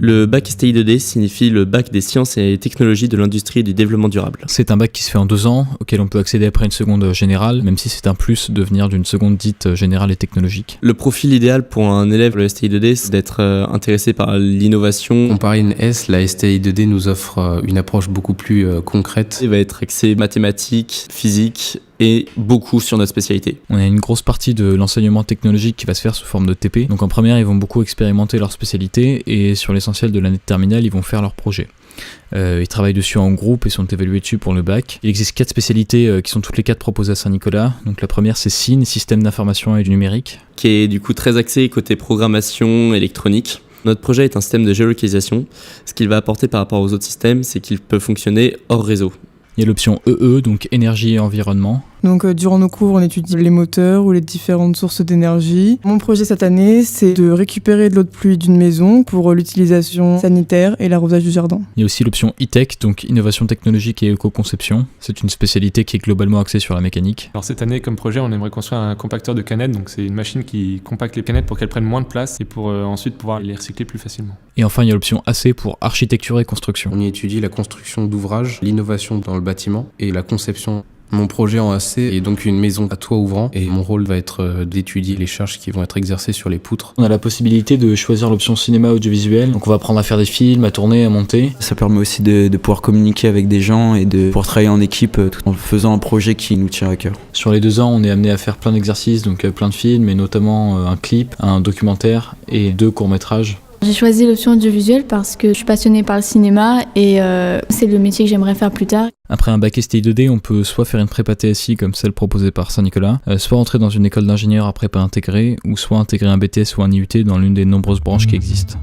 Le bac STI 2D signifie le bac des sciences et technologies de l'industrie et du développement durable. C'est un bac qui se fait en 2 ans, auquel on peut accéder après une seconde générale, même si c'est un plus de venir d'une seconde dite générale et technologique. Le profil idéal pour un élève le STI 2D, c'est d'être intéressé par l'innovation. Comparé à une S, la STI 2D nous offre une approche beaucoup plus concrète. Il va être axé mathématiques, physique et beaucoup sur notre spécialité. On a une grosse partie de l'enseignement technologique qui va se faire sous forme de TP. Donc en première, ils vont beaucoup expérimenter leur spécialité et sur l'essentiel de l'année de terminale, ils vont faire leur projet. Ils travaillent dessus en groupe et sont évalués dessus pour le bac. Il existe 4 spécialités qui sont toutes les 4 proposées à Saint-Nicolas. Donc la première, c'est SIN, Système d'information et du numérique, qui est du coup très axé côté programmation électronique. Notre projet est un système de géolocalisation. Ce qu'il va apporter par rapport aux autres systèmes, c'est qu'il peut fonctionner hors réseau. Il y a l'option EE, donc énergie et environnement. Donc durant nos cours, on étudie les moteurs ou les différentes sources d'énergie. Mon projet cette année, c'est de récupérer de l'eau de pluie d'une maison pour l'utilisation sanitaire et l'arrosage du jardin. Il y a aussi l'option e-tech, donc innovation technologique et éco-conception. C'est une spécialité qui est globalement axée sur la mécanique. Alors cette année, comme projet, on aimerait construire un compacteur de canettes. Donc c'est une machine qui compacte les canettes pour qu'elles prennent moins de place et pour ensuite pouvoir les recycler plus facilement. Et enfin, il y a l'option AC pour architecture et construction. On y étudie la construction d'ouvrages, l'innovation dans le bâtiment et la conception. Mon projet en AC est donc une maison à toit ouvrant et mon rôle va être d'étudier les charges qui vont être exercées sur les poutres. On a la possibilité de choisir l'option cinéma audiovisuel, donc on va apprendre à faire des films, à tourner, à monter. Ça permet aussi de pouvoir communiquer avec des gens et de pouvoir travailler en équipe tout en faisant un projet qui nous tient à cœur. Sur les 2 ans, on est amené à faire plein d'exercices, donc plein de films, et notamment un clip, un documentaire et 2 courts-métrages. J'ai choisi l'option audiovisuelle parce que je suis passionnée par le cinéma et c'est le métier que j'aimerais faire plus tard. Après un bac STI 2D, on peut soit faire une prépa TSI comme celle proposée par Saint-Nicolas, soit entrer dans une école d'ingénieur à prépa intégrée, ou soit intégrer un BTS ou un IUT dans l'une des nombreuses branches qui existent.